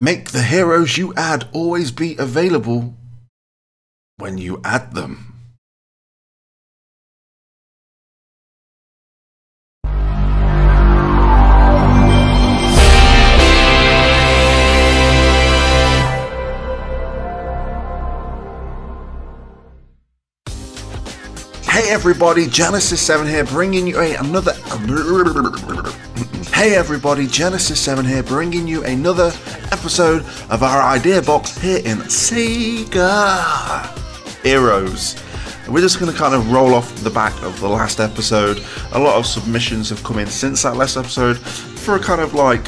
Make the heroes you add always be available when you add them. Hey everybody, Genesis7 here, bringing you another. Hey everybody, Genesis7 here, bringing you another episode of our idea box here in Sega Heroes. We're just going to kind of roll off the back of the last episode. A lot of submissions have come in since that last episode for a kind of like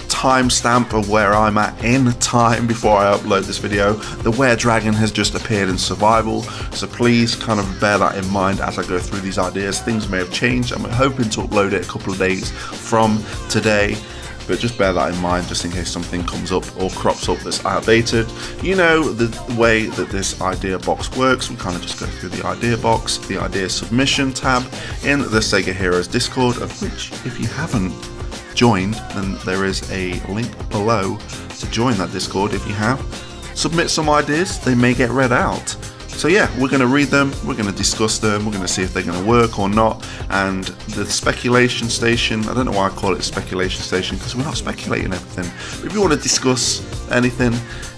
timestamp of where I'm at in time before I upload this video. The Were Dragon has just appeared in survival, so please kind of bear that in mind as I go through these ideas. Things may have changed. I'm hoping to upload it a couple of days from today, but just bear that in mind just in case something comes up or crops up that's outdated. You know the way that this idea box works. We kind of just go through the idea box, the idea submission tab in the Sega Heroes Discord, of which if you haven't joined, then there is a link below to join that Discord. If you have, submit some ideas, they may get read out. So yeah, we're going to read them, we're going to discuss them, we're going to see if they're going to work or not. And the speculation station, I don't know why I call it speculation station, because we're not speculating everything. But if you want to discuss anything,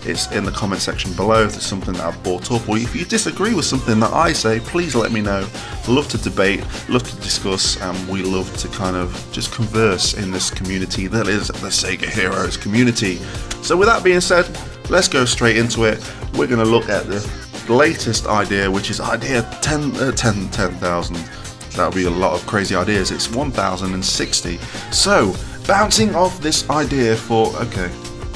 it's in the comment section below. If there's something that I've brought up, or if you disagree with something that I say, please let me know. Love to debate, love to discuss, and we love to kind of just converse in this community that is the Sega Heroes community. So with that being said, let's go straight into it. We're going to look at the latest idea, which is idea 10,000. That would be a lot of crazy ideas. It's 1060. So bouncing off this idea for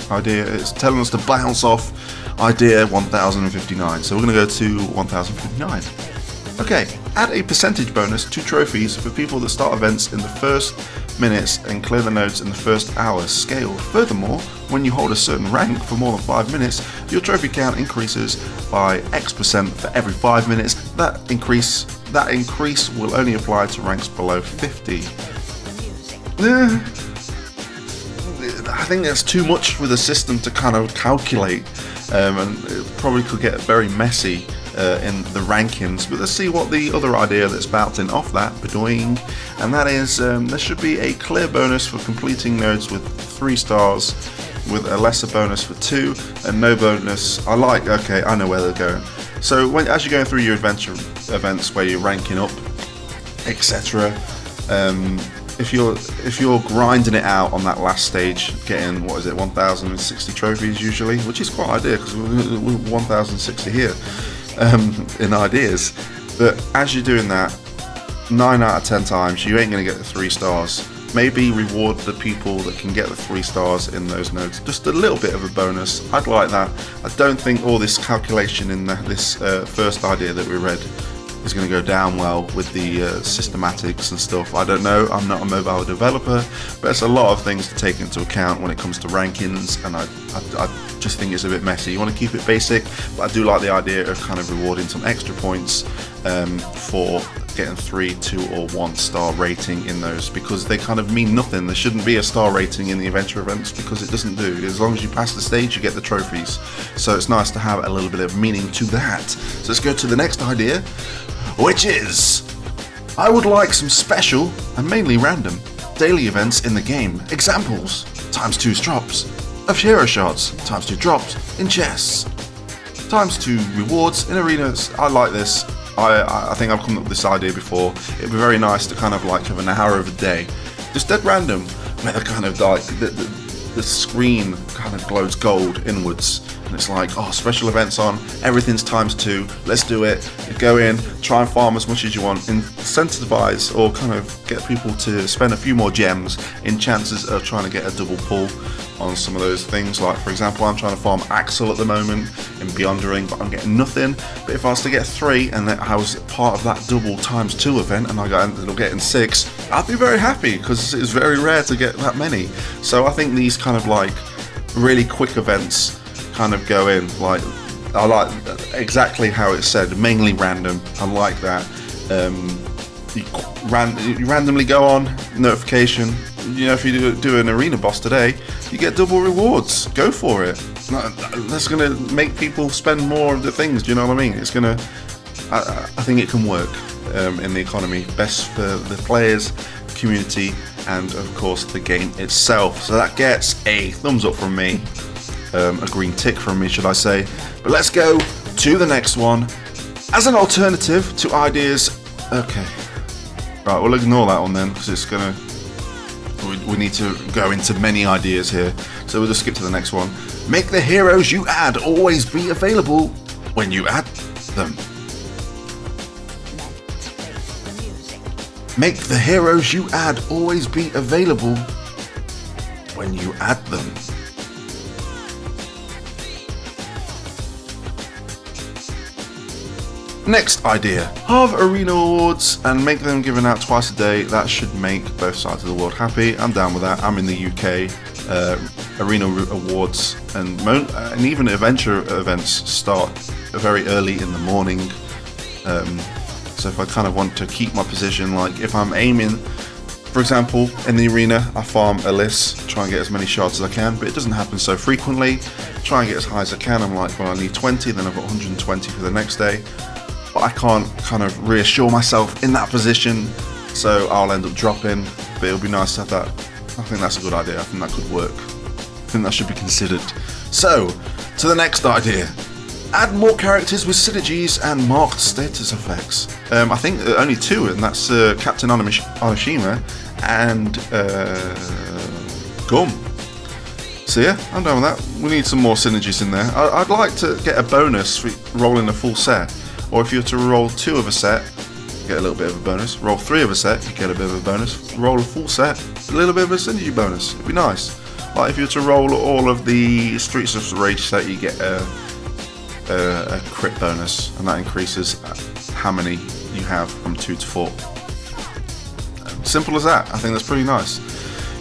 it's telling us to bounce off idea 1059. So we're going to go to 1059. Okay, add a percentage bonus to trophies for people that start events in the first minutes and clear the nodes in the first hour scale. Furthermore, when you hold a certain rank for more than 5 minutes, your trophy count increases by X% for every 5 minutes. That increase will only apply to ranks below 50. I think that's too much for the system to kind of calculate, and it probably could get very messy in the rankings. But let's see what the other idea that's bouncing off that we're doing, and that is there should be a clear bonus for completing nodes with 3 stars, with a lesser bonus for 2, and no bonus. Okay, I know where they're going. So as you're going through your adventure events where you're ranking up, etc., if you're grinding it out on that last stage, getting 1060 trophies usually, which is quite ideal because we're 1060 here in ideas. But as you're doing that, 9 out of 10 times you ain't going to get the 3 stars. Maybe reward the people that can get the 3 stars in those nodes. Just a little bit of a bonus. I'd like that. I don't think all this calculation in this first idea that we read is going to go down well with the systematics and stuff. I don't know, I'm not a mobile developer, but it's a lot of things to take into account when it comes to rankings, and I just think it's a bit messy. You want to keep it basic, but I do like the idea of kind of rewarding some extra points for getting 3, 2 or 1 star rating in those, because they kind of mean nothing. There shouldn't be a star rating in the adventure events because it doesn't do. As long as you pass the stage, you get the trophies. So it's nice to have a little bit of meaning to that. So let's go to the next idea, which is, I would like some special and mainly random daily events in the game. Examples: ×2 drops of hero shots, ×2 drops in chests, ×2 rewards in arenas. I like this. I think I've come up with this idea before. It'd be very nice to kind of like have an hour of a day, just dead random, where the kind of like the screen kind of glows gold inwards, and it's like, oh, special events on, everything's ×2, let's do it. You go in, try and farm as much as you want, incentivize or kind of get people to spend a few more gems in chances of trying to get a double pull on some of those things. Like for example, I'm trying to farm Axel at the moment in Beyond Ring, but I'm getting nothing. But if I was to get 3 and then I was part of that double ×2 event and I ended up getting 6, I'd be very happy because it's very rare to get that many. So I think these kind of like really quick events kind of go in. Like, I like exactly how it said, mainly random. I like that. You randomly go on, notification, you know, if you do an arena boss today, you get double rewards. Go for it. That's gonna make people spend more of the things. Do you know what I mean? It's gonna. I think it can work in the economy, best for the players, community, and of course the game itself. So that gets a thumbs up from me, a green tick from me, should I say. But let's go to the next one. As an alternative to ideas, okay, right, we'll ignore that one then, because it's gonna, we need to go into many ideas here, so we'll just skip to the next one. Make the heroes you add always be available when you add them. Make the heroes you add always be available when you add them. Next idea, halve arena awards and make them given out twice a day. That should make both sides of the world happy. I'm down with that. I'm in the UK. Arena awards and even adventure events start very early in the morning. So if I kind of want to keep my position, like if I'm aiming, for example, in the arena, I farm Alyss, try and get as many shards as I can, but it doesn't happen so frequently. Try and get as high as I can. I'm like, well, I need 20, then I've got 120 for the next day. But I can't kind of reassure myself in that position, so I'll end up dropping. But it'll be nice to have that. I think that's a good idea. I think that could work. I think that should be considered. So, to the next idea. Add more characters with synergies and marked status effects. I think only two, and that's Captain Onishima and Gum. So yeah, I'm down with that. We need some more synergies in there. I'd like to get a bonus for rolling a full set. Or if you were to roll 2 of a set, you get a little bit of a bonus. Roll 3 of a set, you get a bit of a bonus. Roll a full set, a little bit of a synergy bonus. It'd be nice. Like if you were to roll all of the Streets of Rage set, you get a crit bonus, and that increases how many you have from 2 to 4. Simple as that. I think that's pretty nice.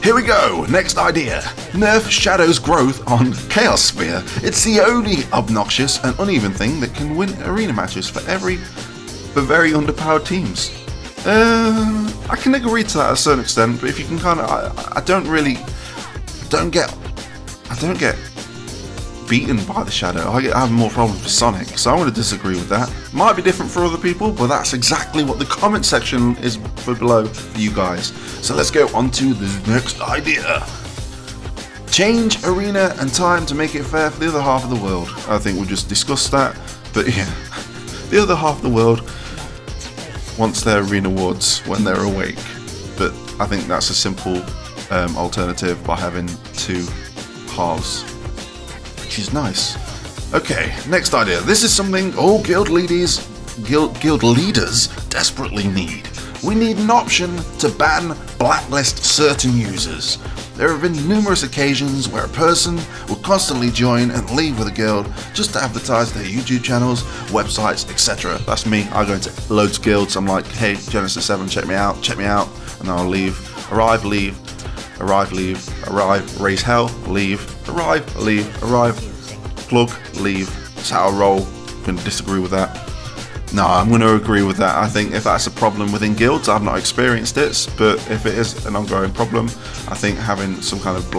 Here we go, next idea. Nerf Shadow's growth on Chaos Sphere. It's the only obnoxious and uneven thing that can win arena matches for very underpowered teams. I can agree to that to a certain extent, but if you can kind of, I don't get beaten by the Shadow. I have more problems with Sonic, so I'm going to disagree with that. Might be different for other people, but that's exactly what the comment section is below for you guys. So let's go on to the next idea. Change arena and time to make it fair for the other half of the world. I think we just discussed that, but yeah, the other half of the world wants their arena awards when they're awake, but I think that's a simple alternative by having 2 halves. Which is nice. Okay, next idea. This is something all guild leaders desperately need. We need an option to ban blacklist certain users. There have been numerous occasions where a person will constantly join and leave with a guild just to advertise their YouTube channels, websites, etc. That's me. I go into loads of guilds. I'm like, hey, Genesis 7, check me out, and I'll leave. Arrive, leave. Arrive, leave, arrive, raise hell, leave, arrive, leave, arrive, plug, leave. That's how I roll. I'm going to disagree with that. No, I'm going to agree with that. I think if that's a problem within guilds, I've not experienced it, but if it is an ongoing problem, I think having some kind of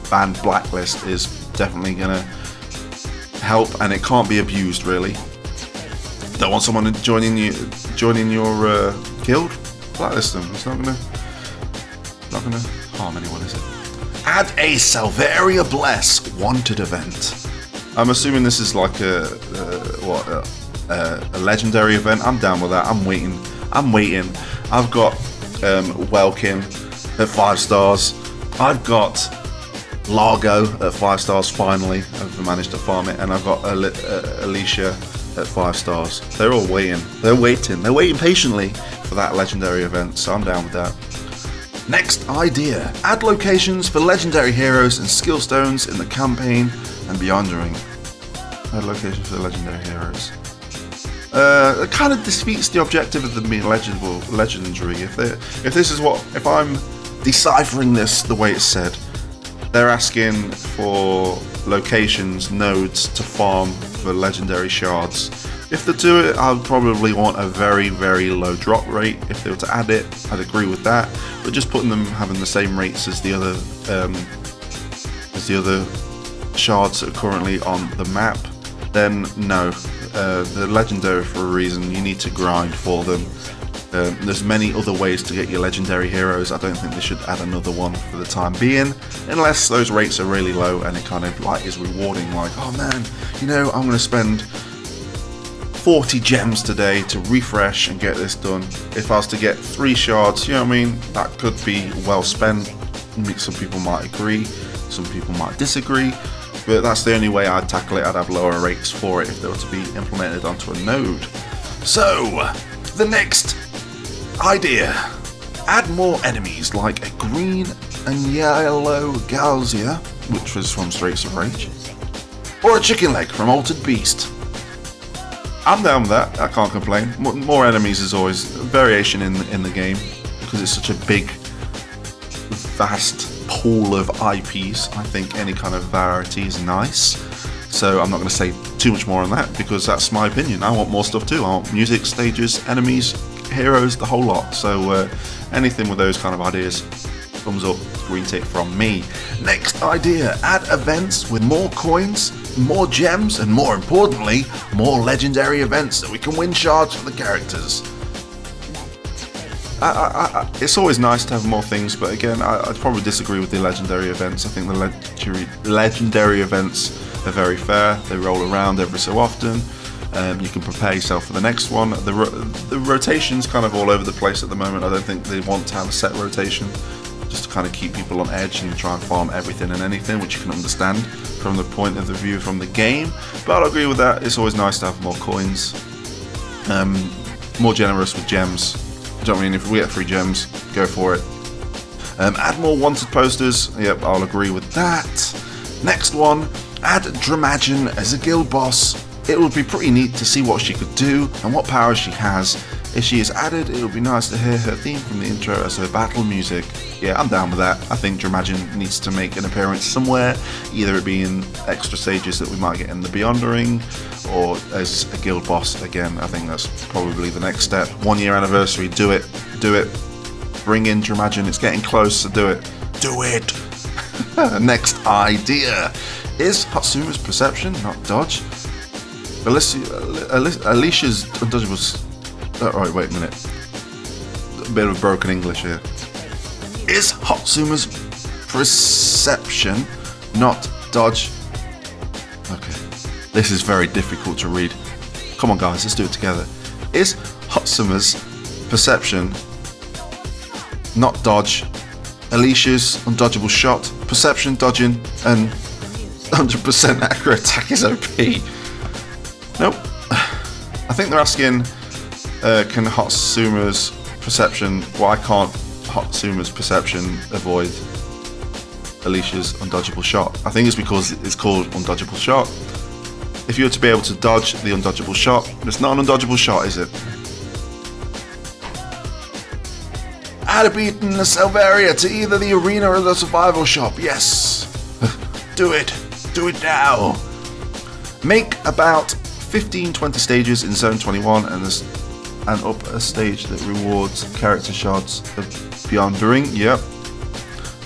banned blacklist is definitely going to help, and it can't be abused really. Don't want someone joining your guild? Blacklist them. It's not going to harm anyone, is it? Add a Salvaria Bless wanted event. I'm assuming this is like a legendary event. I'm down with that. I'm waiting. I've got Welkin at 5 stars. I've got Largo at 5 stars. Finally, I've managed to farm it, and I've got Alicia at 5 stars. They're all waiting. They're waiting patiently for that legendary event. So I'm down with that. Next idea. Add locations for legendary heroes and skill stones in the campaign and beyond. Add locations for the legendary heroes. It kind of defeats the objective of them being legendary. If I'm deciphering this the way it's said, they're asking for locations, nodes to farm for legendary shards. If they do it, I'd probably want a very, very low drop rate. If they were to add it, I'd agree with that. But just putting them having the same rates as the other shards that are currently on the map, then no. They're legendary for a reason. You need to grind for them. There's many other ways to get your legendary heroes. I don't think they should add another one for the time being, unless those rates are really low and it kind of like is rewarding, like, oh man, you know, I'm going to spend 40 gems today to refresh and get this done. If I was to get 3 shards, you know what I mean, that could be well spent. Some people might agree, some people might disagree, but that's the only way I'd tackle it. I'd have lower rates for it if they were to be implemented onto a node. So, the next idea: add more enemies like a green and yellow Galzia, which was from Streets of Rage, or a chicken leg from Altered Beast. I'm down with that, I can't complain. More enemies is always variation in the game, because it's such a big, vast pool of IPs. I think any kind of variety is nice. So I'm not going to say too much more on that, because that's my opinion. I want more stuff too. I want music, stages, enemies, heroes, the whole lot. So anything with those kind of ideas, thumbs up, green tick from me. Next idea: add events with more coins, more gems, and more importantly, more legendary events that we can win shards for the characters. It's always nice to have more things, but again, I'd probably disagree with the legendary events. I think the legendary events are very fair. They roll around every so often. You can prepare yourself for the next one. The rotation's kind of all over the place at the moment. I don't think they want to have a set rotation, just to kind of keep people on edge and try and farm everything and anything, which you can understand from the point of view from the game. But I'll agree with that. It's always nice to have more coins, more generous with gems. Do you know what I mean? If we get 3 gems, go for it. Add more wanted posters. Yep, I'll agree with that. Next one: add Dramagen as a guild boss. It would be pretty neat to see what she could do and what powers she has. If she is added, it would be nice to hear her theme from the intro as her battle music. Yeah, I'm down with that. I think Dramagen needs to make an appearance somewhere, either it be in extra stages that we might get in the Beyond Ring, or as a guild boss again. I think that's probably the next step. 1 year anniversary, do it, do it. Bring in Dramagen, it's getting close, so do it. Do it! Next idea: is Hotsuma's perception, not dodge? Alicia's undodgeable. Right, wait a minute. A bit of broken English here. Is Hotsuma's perception, not dodge? Okay, this is very difficult to read. Come on, guys, let's do it together. Is Hotsuma's perception, not dodge, Alicia's undodgeable shot, perception, dodging, and 100% accurate attack is OP? Nope. I think they're asking, can Hotsuma's perception, why can't Hotsuma's perception avoid Alicia's undodgeable shot? I think it's because it's called undodgeable shot. If you were to be able to dodge the undodgeable shot, it's not an undodgeable shot, is it? Add a beat in the Selvaria to either the arena or the survival shop. Yes. Do it. Do it now. Make about 15-20 stages in Zone 21 and up a stage that rewards character shards of Beyond the Ring. Yep.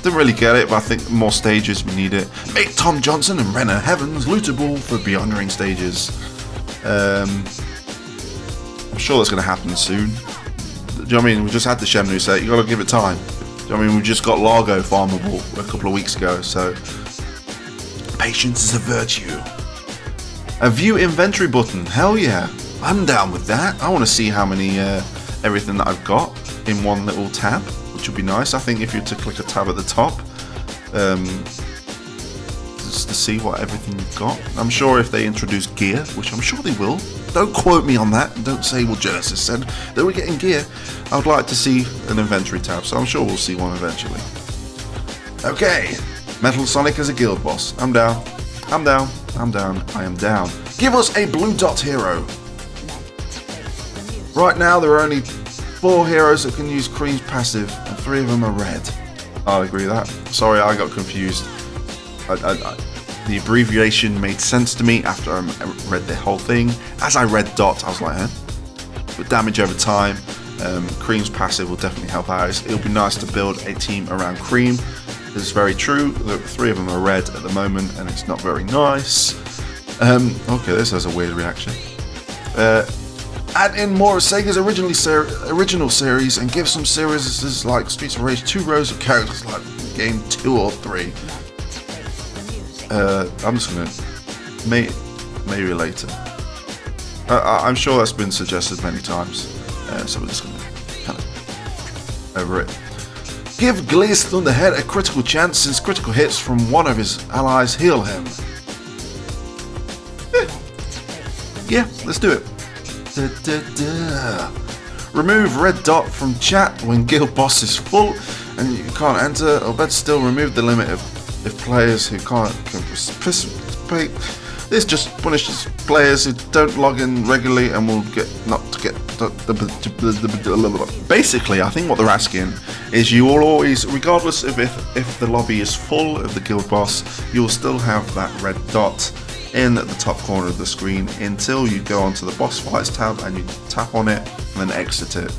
Didn't really get it, but I think more stages, we need it. Make Tom Johnson and Renner Heavens lootable for Beyond the Ring stages. I'm sure that's going to happen soon. Do you know what I mean? We just had the Shenmue set, you got to give it time. Do you know what I mean? We just got Largo farmable a couple of weeks ago, so patience is a virtue. A view inventory button, hell yeah, I'm down with that. I want to see how many everything that I've got in one little tab, which would be nice. I think if you were to click a tab at the top, just to see what everything you've got. I'm sure if they introduce gear, which I'm sure they will, don't quote me on that, don't say, well, Genesis said that we're getting gear. I would like to see an inventory tab, so I'm sure we'll see one eventually. Okay, Metal Sonic as a guild boss. I'm down. I'm down. I'm down. I am down. Give us a blue dot hero. Right now, there are only 4 heroes that can use Cream's passive, and 3 of them are red. I'll agree with that. Sorry, I got confused. The abbreviation made sense to me after I read the whole thing. As I read Dot, I was like, huh? With damage over time, Cream's passive will definitely help out. It'll be nice to build a team around Cream. This is very true. The 3 of them are red at the moment, and it's not very nice. Okay, this has a weird reaction. Add in more of Sega's original series and give some series like Streets of Rage 2 rows of characters like game 2 or 3. I'm just gonna maybe later. I'm sure that's been suggested many times, so we're just gonna kind of over it. Give Gilius Thunderhead a critical chance since critical hits from one of his allies heal him. Yeah, let's do it. Remove red dot from chat when guild boss is full and you can't enter, or better still, remove the limit of if players who can participate. This just punishes players who don't log in regularly and will get basically. I think what they're asking is you will always, regardless of if the lobby is full of the guild boss, you will still have that red dot in the top corner of the screen until you go onto the boss fights tab and you tap on it and then exit it.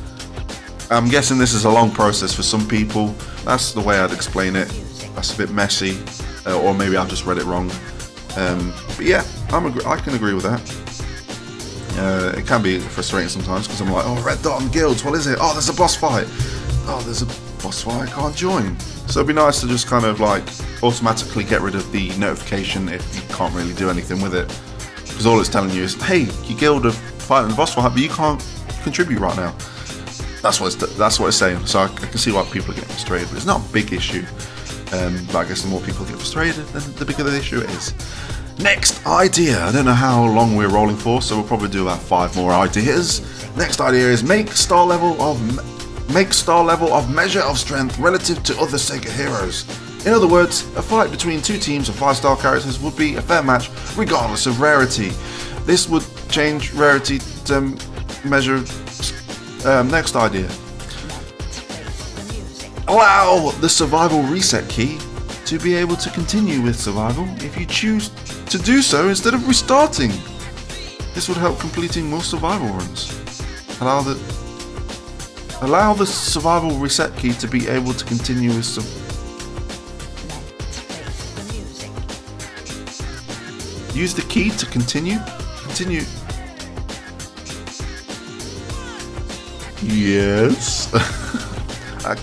I'm guessing this is a long process for some people. That's the way I'd explain it. That's a bit messy, or maybe I've just read it wrong. But yeah, I can agree with that. It can be frustrating sometimes because I'm like, oh, red dot on guilds, what is it? Oh, there's a boss fight. Oh, there's a boss fight, I can't join. So it'd be nice to just kind of like automatically get rid of the notification if you can't really do anything with it. Because all it's telling you is, hey, your guild are fighting the boss fight, but you can't contribute right now. That's what it's saying. So I can see why people are getting frustrated, but it's not a big issue. But I guess the more people get frustrated, then the bigger the issue is. Next idea. I don't know how long we're rolling for, so we'll probably do about 5 more ideas. Next idea is make star level of measure of strength relative to other Sega heroes. In other words, a fight between 2 teams of 5-star characters would be a fair match regardless of rarity. This would change rarity to measure. Next idea. Allow the survival reset key to be able to continue with survival if you choose to do so instead of restarting. This would help completing more survival runs. Allow the survival reset key to be able to continue with use the key to continue. Yes. I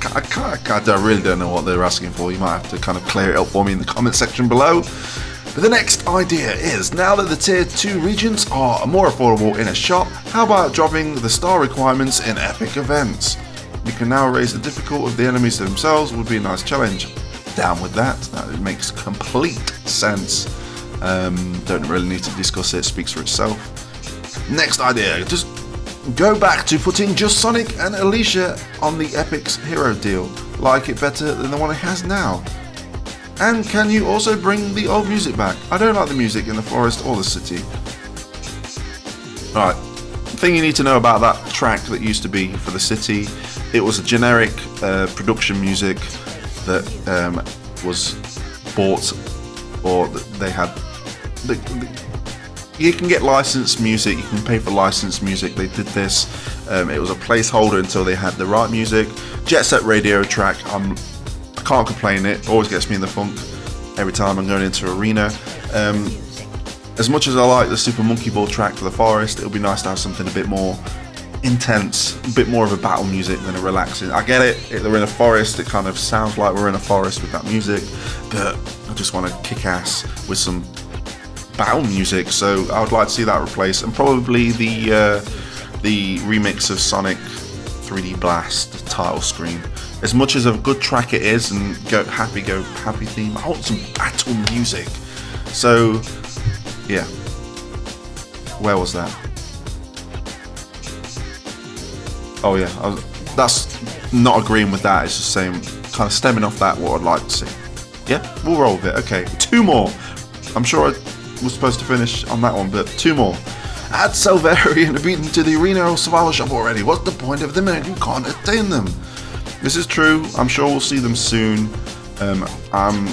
really don't know what they're asking for. You might have to kind of clear it up for me in the comment section below. But the next idea is, now that the tier 2 regions are more affordable in a shop, how about dropping the star requirements in epic events? You can now raise the difficulty of the enemies themselves, would be a nice challenge. Down with that, that makes complete sense. Don't really need to discuss it, speaks for itself. Next idea, just go back to putting just Sonic and Alicia on the Epic's hero deal. Like it better than the one it has now. And can you also bring the old music back? I don't like the music in the forest or the city. Alright, the thing you need to know about that track that used to be for the city, it was a generic production music that was bought, or they had. You can get licensed music, you can pay for licensed music. They did this. It was a placeholder until they had the right music. Jet Set Radio track, I can't complain, it always gets me in the funk every time I'm going into arena. As much as I like the Super Monkey Ball track for the forest, it would be nice to have something a bit more intense, a bit more of a battle music than a relaxing. I get it, they're in a forest, it kind of sounds like we're in a forest with that music, but I just want to kick ass with some battle music, so I would like to see that replaced, and probably the remix of Sonic 3D Blast title screen. As much as a good track it is, and go happy theme, I want some battle music. So yeah, where was that? Oh yeah, that's not agreeing with that, it's just saying, kind of stemming off that, what I'd like to see. Yeah, we'll roll with it. Okay, 2 more. I'm sure I was supposed to finish on that one, but 2 more. Add Salveri and beat them to the arena or survival shop already. What's the point of them if you can't attain them? This is true. I'm sure we'll see them soon. I'm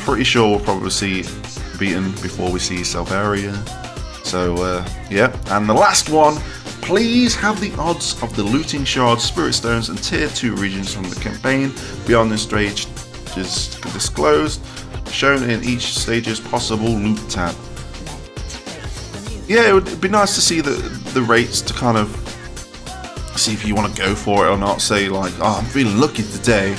pretty sure we'll probably see beaten before we see Selvaria. So yeah, and the last one, please have the odds of the looting shards, spirit stones and tier 2 regions from the campaign beyond this stage is disclosed, shown in each stage's possible loot tab. Yeah, it would be nice to see the rates to kind of see if you want to go for it or not. Say like, oh, I'm feeling lucky today.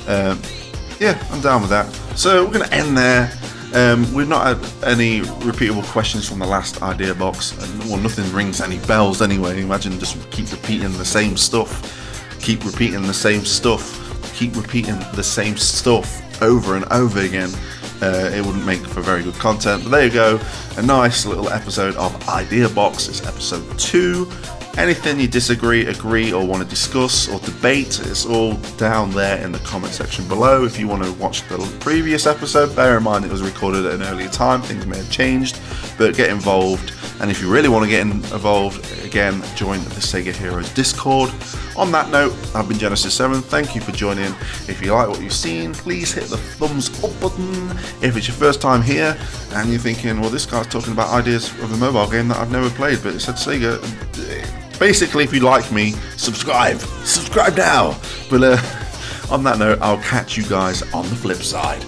Yeah, I'm down with that. So we're going to end there. We've not had any repeatable questions from the last idea box, and well, nothing rings any bells anyway. Imagine just keep repeating the same stuff, keep repeating the same stuff, keep repeating the same stuff over and over again. It wouldn't make for very good content. But there you go, a nice little episode of Idea Box. It's episode 2. Anything you disagree, agree, or want to discuss or debate, it's all down there in the comment section below. If you want to watch the previous episode, bear in mind it was recorded at an earlier time, things may have changed, but get involved. And if you really want to get involved, again, join the Sega Heroes Discord. On that note, I've been Genesis7, thank you for joining. If you like what you've seen, please hit the thumbs up button. If it's your first time here, and you're thinking, well, this guy's talking about ideas of a mobile game that I've never played, but it said Sega. Basically, if you like me, subscribe now. But on that note, I'll catch you guys on the flip side.